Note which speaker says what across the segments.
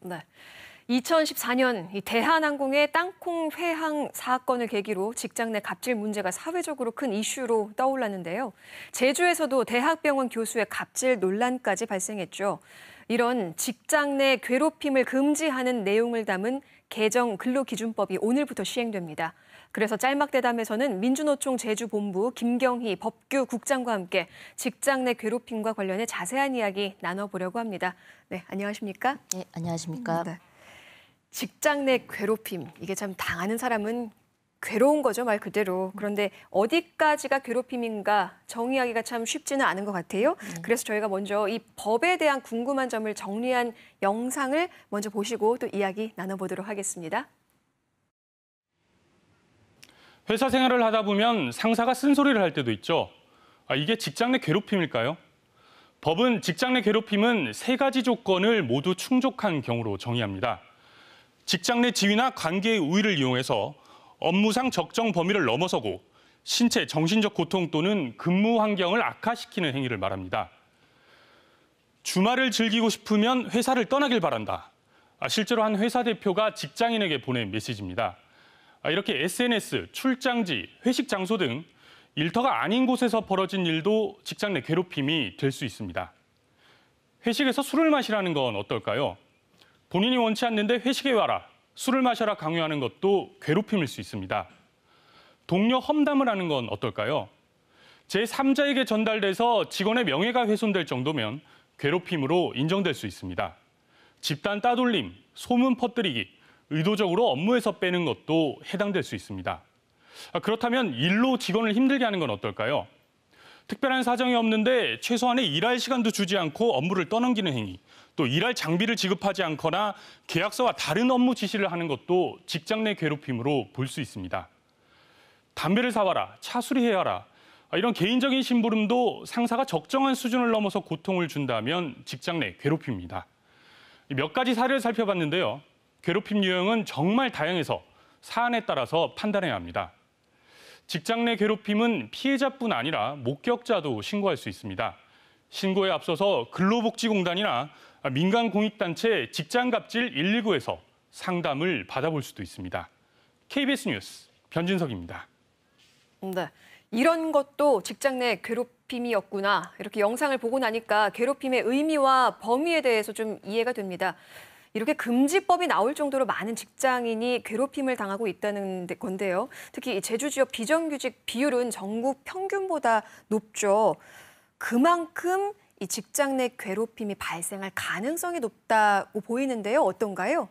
Speaker 1: 네. 2014년 이 대한항공의 땅콩 회항 사건을 계기로 직장 내 갑질 문제가 사회적으로 큰 이슈로 떠올랐는데요. 제주에서도 대학병원 교수의 갑질 논란까지 발생했죠. 이런 직장 내 괴롭힘을 금지하는 내용을 담은 개정 근로기준법이 오늘부터 시행됩니다. 그래서 짤막대담에서는 민주노총 제주본부 김경희 법규국장과 함께 직장 내 괴롭힘과 관련해 자세한 이야기 나눠보려고 합니다. 네, 안녕하십니까?
Speaker 2: 네, 안녕하십니까?
Speaker 1: 네. 직장 내 괴롭힘, 이게 참 당하는 사람은 괴로운 거죠, 말 그대로. 그런데 어디까지가 괴롭힘인가 정의하기가 참 쉽지는 않은 것 같아요. 그래서 저희가 먼저 이 법에 대한 궁금한 점을 정리한 영상을 먼저 보시고 또 이야기 나눠보도록 하겠습니다.
Speaker 3: 회사 생활을 하다 보면 상사가 쓴소리를 할 때도 있죠. 이게 직장 내 괴롭힘일까요? 법은 직장 내 괴롭힘은 세 가지 조건을 모두 충족한 경우로 정의합니다. 직장 내 지위나 관계의 우위를 이용해서 업무상 적정 범위를 넘어서고 신체, 정신적 고통 또는 근무 환경을 악화시키는 행위를 말합니다. 주말을 즐기고 싶으면 회사를 떠나길 바란다. 실제로 한 회사 대표가 직장인에게 보낸 메시지입니다. 이렇게 SNS, 출장지, 회식 장소 등 일터가 아닌 곳에서 벌어진 일도 직장 내 괴롭힘이 될 수 있습니다. 회식에서 술을 마시라는 건 어떨까요? 본인이 원치 않는데 회식에 와라, 술을 마셔라 강요하는 것도 괴롭힘일 수 있습니다. 동료 험담을 하는 건 어떨까요? 제3자에게 전달돼서 직원의 명예가 훼손될 정도면 괴롭힘으로 인정될 수 있습니다. 집단 따돌림, 소문 퍼뜨리기, 의도적으로 업무에서 빼는 것도 해당될 수 있습니다. 그렇다면 일로 직원을 힘들게 하는 건 어떨까요? 특별한 사정이 없는데 최소한의 일할 시간도 주지 않고 업무를 떠넘기는 행위, 또 일할 장비를 지급하지 않거나 계약서와 다른 업무 지시를 하는 것도 직장 내 괴롭힘으로 볼 수 있습니다. 담배를 사와라, 차 수리해와라, 이런 개인적인 심부름도 상사가 적정한 수준을 넘어서 고통을 준다면 직장 내 괴롭힘입니다. 몇 가지 사례를 살펴봤는데요. 괴롭힘 유형은 정말 다양해서 사안에 따라서 판단해야 합니다. 직장 내 괴롭힘은 피해자뿐 아니라 목격자도 신고할 수 있습니다. 신고에 앞서서 근로복지공단이나 민간공익단체 직장갑질 119에서 상담을 받아볼 수도 있습니다. KBS 뉴스 변진석입니다.
Speaker 1: 네, 이런 것도 직장 내 괴롭힘이었구나. 이렇게 영상을 보고 나니까 괴롭힘의 의미와 범위에 대해서 좀 이해가 됩니다. 이렇게 금지법이 나올 정도로 많은 직장인이 괴롭힘을 당하고 있다는 건데요. 특히 제주 지역 비정규직 비율은 전국 평균보다 높죠. 그만큼 이 직장 내 괴롭힘이 발생할 가능성이 높다고 보이는데요. 어떤가요?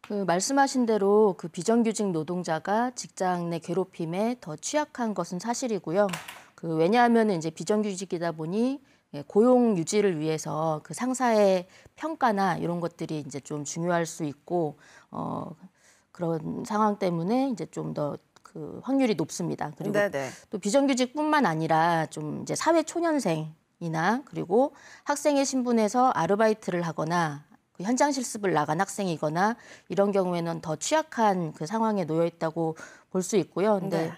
Speaker 2: 말씀하신 대로 그 비정규직 노동자가 직장 내 괴롭힘에 더 취약한 것은 사실이고요. 왜냐하면 이제 비정규직이다 보니 고용 유지를 위해서 그 상사의 평가나 이런 것들이 이제 좀 중요할 수 있고 그런 상황 때문에 이제 좀 더 그 확률이 높습니다. 그리고
Speaker 1: 네네.
Speaker 2: 또 비정규직뿐만 아니라 좀 이제 사회 초년생이나 그리고 학생의 신분에서 아르바이트를 하거나 그 현장 실습을 나간 학생이거나 이런 경우에는 더 취약한 그 상황에 놓여 있다고 볼 수 있고요. 근데
Speaker 1: 네.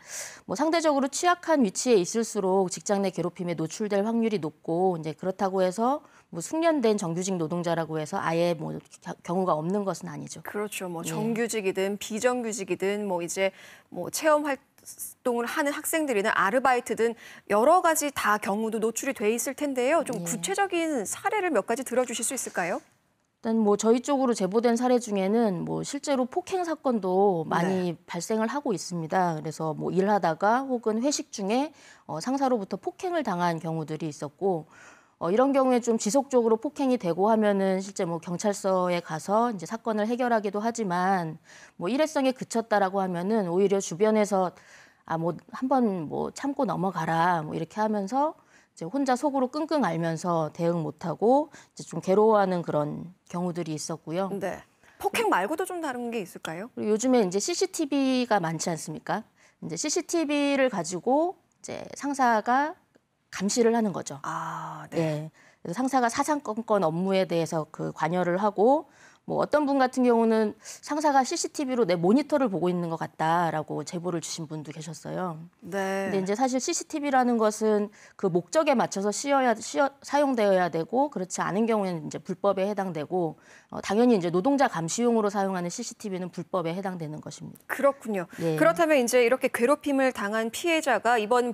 Speaker 2: 뭐 상대적으로 취약한 위치에 있을수록 직장 내 괴롭힘에 노출될 확률이 높고 이제 그렇다고 해서 뭐 숙련된 정규직 노동자라고 해서 아예 뭐 경우가 없는 것은 아니죠.
Speaker 1: 그렇죠. 뭐 정규직이든 비정규직이든 뭐 이제 뭐 체험 활동을 하는 학생들이든 아르바이트든 여러 가지 다 경우도 노출이 돼 있을 텐데요. 좀 구체적인 사례를 몇 가지 들어주실 수 있을까요?
Speaker 2: 일단 뭐 저희 쪽으로 제보된 사례 중에는 뭐 실제로 폭행 사건도 많이 발생을 하고 있습니다. 그래서 뭐 일하다가 혹은 회식 중에 상사로부터 폭행을 당한 경우들이 있었고 이런 경우에 좀 지속적으로 폭행이 되고 하면은 실제 뭐 경찰서에 가서 이제 사건을 해결하기도 하지만 뭐 일회성에 그쳤다라고 하면은 오히려 주변에서 뭐 한번 뭐 참고 넘어가라 뭐 이렇게 하면서 이제 혼자 속으로 끙끙 앓면서 대응 못하고 이제 좀 괴로워하는 그런 경우들이 있었고요.
Speaker 1: 네. 폭행 말고도 좀 다른 게 있을까요?
Speaker 2: 그리고 요즘에 이제 CCTV가 많지 않습니까? 이제 CCTV를 가지고 이제 상사가 감시를 하는 거죠.
Speaker 1: 아, 네.
Speaker 2: 예. 그래서 상사가 사사건건 업무에 대해서 그 관여를 하고 뭐 어떤 분 같은 경우는 상사가 CCTV로 내 모니터를 보고 있는 것 같다라고 제보를 주신 분도 계셨어요.
Speaker 1: 네.
Speaker 2: 근데 이제 사실 CCTV라는 것은 그 목적에 맞춰서 사용되어야 되고 그렇지 않은 경우에는 이제 불법에 해당되고 당연히 이제 노동자 감시용으로 사용하는 CCTV는 불법에 해당되는 것입니다.
Speaker 1: 그렇군요.
Speaker 2: 네.
Speaker 1: 그렇다면 이제 이렇게 괴롭힘을 당한 피해자가 이번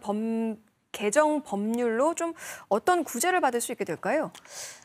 Speaker 1: 개정 법률로 좀 어떤 구제를 받을 수 있게 될까요?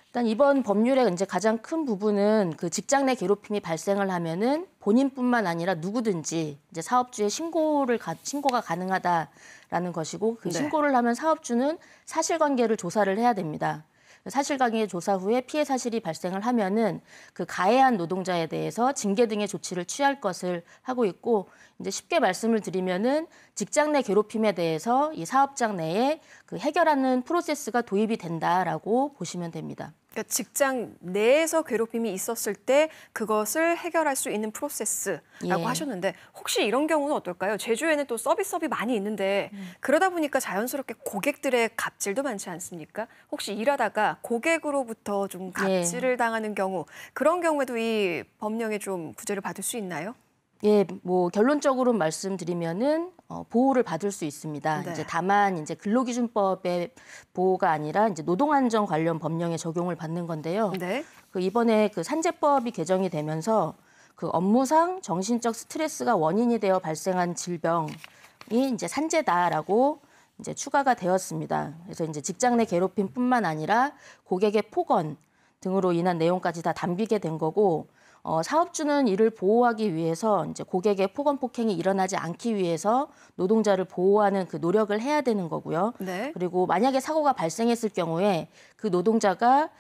Speaker 2: 일단 이번 법률의 이제 가장 큰 부분은 그 직장 내 괴롭힘이 발생을 하면은 본인뿐만 아니라 누구든지 이제 사업주에 신고가 가능하다라는 것이고 그
Speaker 1: 네.
Speaker 2: 신고를 하면 사업주는 사실관계를 조사를 해야 됩니다. 사실관계 조사 후에 피해 사실이 발생을 하면은 그 가해한 노동자에 대해서 징계 등의 조치를 취할 것을 하고 있고 이제 쉽게 말씀을 드리면은 직장 내 괴롭힘에 대해서 이 사업장 내에 그 해결하는 프로세스가 도입이 된다라고 보시면 됩니다.
Speaker 1: 그러니까 직장 내에서 괴롭힘이 있었을 때 그것을 해결할 수 있는 프로세스라고
Speaker 2: 예.
Speaker 1: 하셨는데 혹시 이런 경우는 어떨까요? 제주에는 또 서비스업이 많이 있는데 그러다 보니까 자연스럽게 고객들의 갑질도 많지 않습니까? 혹시 일하다가 고객으로부터 좀 갑질을 당하는 경우 그런 경우에도 이 법령에 좀 구제를 받을 수 있나요?
Speaker 2: 예, 뭐 결론적으로 말씀드리면은 보호를 받을 수 있습니다.
Speaker 1: 네.
Speaker 2: 이제 다만 이제 근로기준법의 보호가 아니라 이제 노동안전 관련 법령에 적용을 받는 건데요.
Speaker 1: 네.
Speaker 2: 그 이번에 그 산재법이 개정이 되면서 그 업무상 정신적 스트레스가 원인이 되어 발생한 질병이 이제 산재다라고 이제 추가가 되었습니다. 그래서 이제 직장 내 괴롭힘뿐만 아니라 고객의 폭언 등으로 인한 내용까지 다 담기게 된 거고. 사업주는 이를 보호하기 위해서 이제 고객의 폭언 폭행이 일어나지 않기 위해서 노동자를 보호하는 그 노력을 해야 되는 거고요.
Speaker 1: 네.
Speaker 2: 그리고 만약에 사고가 발생했을 경우에 그 노동자가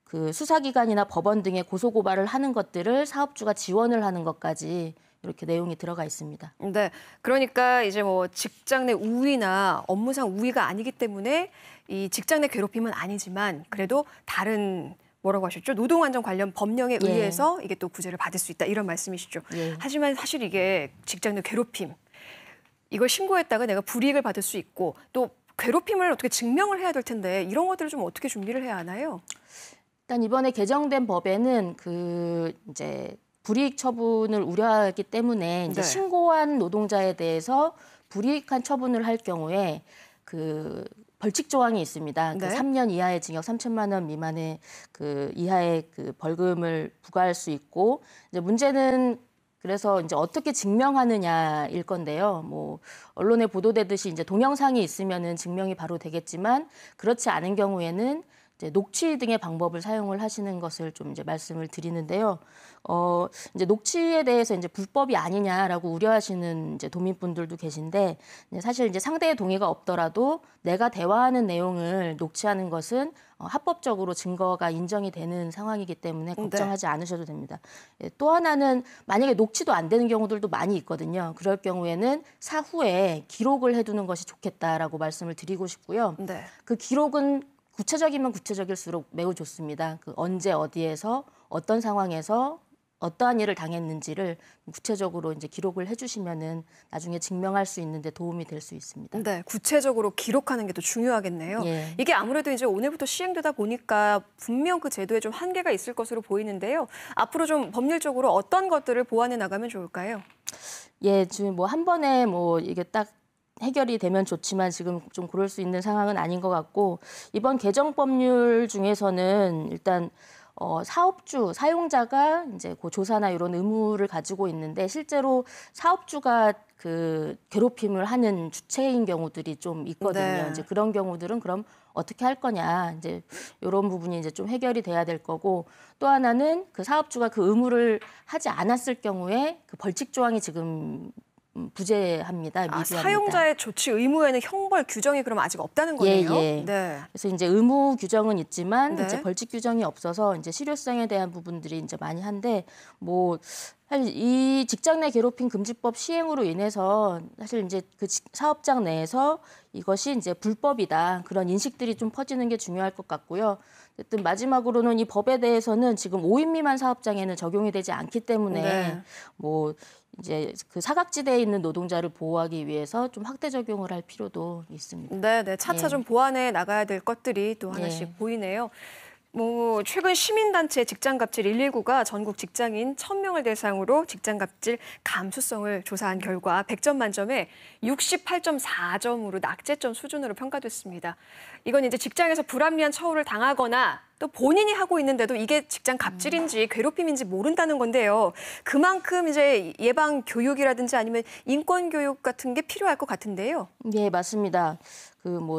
Speaker 2: 그 수사기관이나 법원 등에 고소고발을 하는 것들을 사업주가 지원을 하는 것까지 이렇게 내용이 들어가 있습니다.
Speaker 1: 네. 그러니까 이제 뭐 직장 내 우위나 업무상 우위가 아니기 때문에 이 직장 내 괴롭힘은 아니지만 그래도 다른 뭐라고 하셨죠? 노동안전 관련 법령에
Speaker 2: 예.
Speaker 1: 의해서 이게 또 구제를 받을 수 있다 이런 말씀이시죠.
Speaker 2: 예.
Speaker 1: 하지만 사실 이게 직장 내 괴롭힘 이걸 신고했다가 내가 불이익을 받을 수 있고 또 괴롭힘을 어떻게 증명을 해야 될 텐데 이런 것들을 좀 어떻게 준비를 해야 하나요?
Speaker 2: 일단 이번에 개정된 법에는 그 이제 불이익 처분을 우려하기 때문에 이제
Speaker 1: 네.
Speaker 2: 신고한 노동자에 대해서 불이익한 처분을 할 경우에 그 벌칙 조항이 있습니다.
Speaker 1: 네.
Speaker 2: 그 3년 이하의 징역 3천만 원 미만의 그 이하의 그 벌금을 부과할 수 있고 이제 문제는 그래서 이제 어떻게 증명하느냐일 건데요. 뭐 언론에 보도되듯이 이제 동영상이 있으면은 증명이 바로 되겠지만 그렇지 않은 경우에는 이제 녹취 등의 방법을 사용을 하시는 것을 좀 이제 말씀을 드리는데요. 이제 녹취에 대해서 이제 불법이 아니냐라고 우려하시는 이제 도민분들도 계신데 사실 이제 상대의 동의가 없더라도 내가 대화하는 내용을 녹취하는 것은 합법적으로 증거가 인정이 되는 상황이기 때문에 걱정하지 않으셔도 됩니다. 예, 또 하나는 만약에 녹취도 안 되는 경우들도 많이 있거든요. 그럴 경우에는 사후에 기록을 해두는 것이 좋겠다라고 말씀을 드리고 싶고요.
Speaker 1: 네.
Speaker 2: 그 기록은 구체적이면 구체적일수록 매우 좋습니다. 그 언제 어디에서 어떤 상황에서 어떠한 일을 당했는지를 구체적으로 이제 기록을 해주시면은 나중에 증명할 수 있는데 도움이 될 수 있습니다.
Speaker 1: 네, 구체적으로 기록하는 게 또 중요하겠네요.
Speaker 2: 예.
Speaker 1: 이게 아무래도 이제 오늘부터 시행되다 보니까 분명 그 제도에 좀 한계가 있을 것으로 보이는데요. 앞으로 좀 법률적으로 어떤 것들을 보완해 나가면 좋을까요?
Speaker 2: 예, 지금 뭐 한 번에 뭐 이게 딱 해결이 되면 좋지만 지금 좀 그럴 수 있는 상황은 아닌 것 같고 이번 개정 법률 중에서는 일단 사업주, 사용자가 이제 그 조사나 이런 의무를 가지고 있는데 실제로 사업주가 그 괴롭힘을 하는 주체인 경우들이 좀 있거든요.
Speaker 1: 네.
Speaker 2: 이제 그런 경우들은 그럼 어떻게 할 거냐 이제 이런 부분이 이제 좀 해결이 돼야 될 거고 또 하나는 그 사업주가 그 의무를 하지 않았을 경우에 그 벌칙 조항이 지금 부재합니다. 미비합니다.
Speaker 1: 사용자의 조치 의무에는 형벌 규정이 그럼 아직 없다는 거네요.
Speaker 2: 예.
Speaker 1: 네.
Speaker 2: 그래서 이제 의무 규정은 있지만
Speaker 1: 네.
Speaker 2: 이제 벌칙 규정이 없어서 이제 실효성에 대한 부분들이 이제 많이 한데 뭐 사실 이 직장 내 괴롭힘 금지법 시행으로 인해서 사실 이제 그 사업장 내에서 이것이 이제 불법이다 그런 인식들이 좀 퍼지는 게 중요할 것 같고요. 어쨌든 마지막으로는 이 법에 대해서는 지금 5인 미만 사업장에는 적용이 되지 않기 때문에
Speaker 1: 네.
Speaker 2: 뭐 이제 그 사각지대에 있는 노동자를 보호하기 위해서 좀 확대 적용을 할 필요도 있습니다.
Speaker 1: 네, 네. 차차
Speaker 2: 예.
Speaker 1: 좀 보완해 나가야 될 것들이 또 하나씩
Speaker 2: 예.
Speaker 1: 보이네요. 최근 시민단체 직장갑질 119가 전국 직장인 1,000명을 대상으로 직장갑질 감수성을 조사한 결과 100점 만점에 68.4점으로 낙제점 수준으로 평가됐습니다. 이건 이제 직장에서 불합리한 처우를 당하거나 또 본인이 하고 있는데도 이게 직장 갑질인지 괴롭힘인지 모른다는 건데요. 그만큼 이제 예방 교육이라든지 아니면 인권 교육 같은 게 필요할 것 같은데요.
Speaker 2: 네, 맞습니다.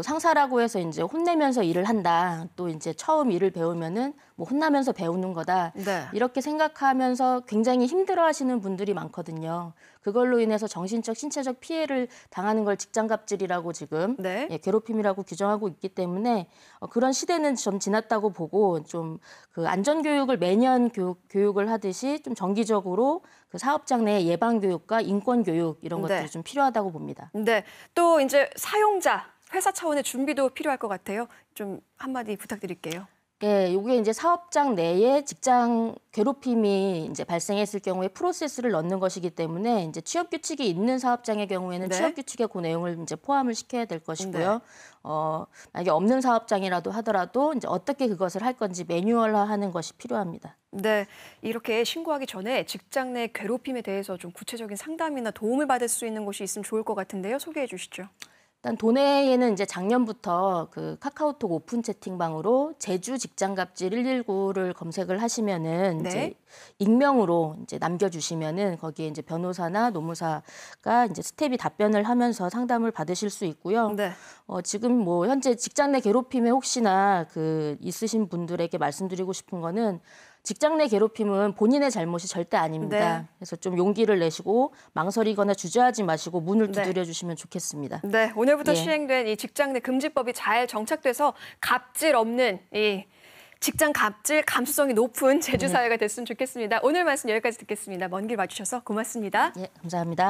Speaker 2: 상사라고 해서 이제 혼내면서 일을 한다. 또 이제 처음 일을 배우면은 혼나면서 배우는 거다.
Speaker 1: 네.
Speaker 2: 이렇게 생각하면서 굉장히 힘들어하시는 분들이 많거든요. 그걸로 인해서 정신적, 신체적 피해를 당하는 걸 직장갑질이라고 지금
Speaker 1: 네.
Speaker 2: 괴롭힘이라고 규정하고 있기 때문에 그런 시대는 좀 지났다고 보고 좀 그 안전교육을 매년 교육을 하듯이 좀 정기적으로 그 사업장 내 예방 교육과 인권 교육 이런 것들이
Speaker 1: 네.
Speaker 2: 좀 필요하다고 봅니다.
Speaker 1: 네. 또 이제 사용자, 회사 차원의 준비도 필요할 것 같아요. 좀 한마디 부탁드릴게요.
Speaker 2: 네, 이게 이제 사업장 내에 직장 괴롭힘이 이제 발생했을 경우에 프로세스를 넣는 것이기 때문에 이제 취업 규칙이 있는 사업장의 경우에는
Speaker 1: 네.
Speaker 2: 취업 규칙에 그 내용을 이제 포함을 시켜야 될 것이고요. 만약에 없는 사업장이라도 하더라도 이제 어떻게 그것을 할 건지 매뉴얼화하는 것이 필요합니다.
Speaker 1: 네, 이렇게 신고하기 전에 직장 내 괴롭힘에 대해서 좀 구체적인 상담이나 도움을 받을 수 있는 곳이 있으면 좋을 것 같은데요. 소개해 주시죠.
Speaker 2: 일단 도내에는 이제 작년부터 그 카카오톡 오픈 채팅방으로 제주 직장갑질 119를 검색을 하시면은
Speaker 1: 네.
Speaker 2: 이제 익명으로 이제 남겨주시면은 거기에 이제 변호사나 노무사가 이제 스텝이 답변을 하면서 상담을 받으실 수 있고요.
Speaker 1: 네.
Speaker 2: 지금 현재 직장 내 괴롭힘에 혹시나 있으신 분들에게 말씀드리고 싶은 거는 직장 내 괴롭힘은 본인의 잘못이 절대 아닙니다.
Speaker 1: 네.
Speaker 2: 그래서 좀 용기를 내시고 망설이거나 주저하지 마시고 문을
Speaker 1: 네.
Speaker 2: 두드려 주시면 좋겠습니다.
Speaker 1: 네, 오늘부터
Speaker 2: 예.
Speaker 1: 시행된 이 직장 내 금지법이 잘 정착돼서 갑질 없는 이 직장 갑질 감수성이 높은 제주 사회가 됐으면 좋겠습니다. 오늘 말씀 여기까지 듣겠습니다. 먼 길 와주셔서 고맙습니다.
Speaker 2: 예, 감사합니다.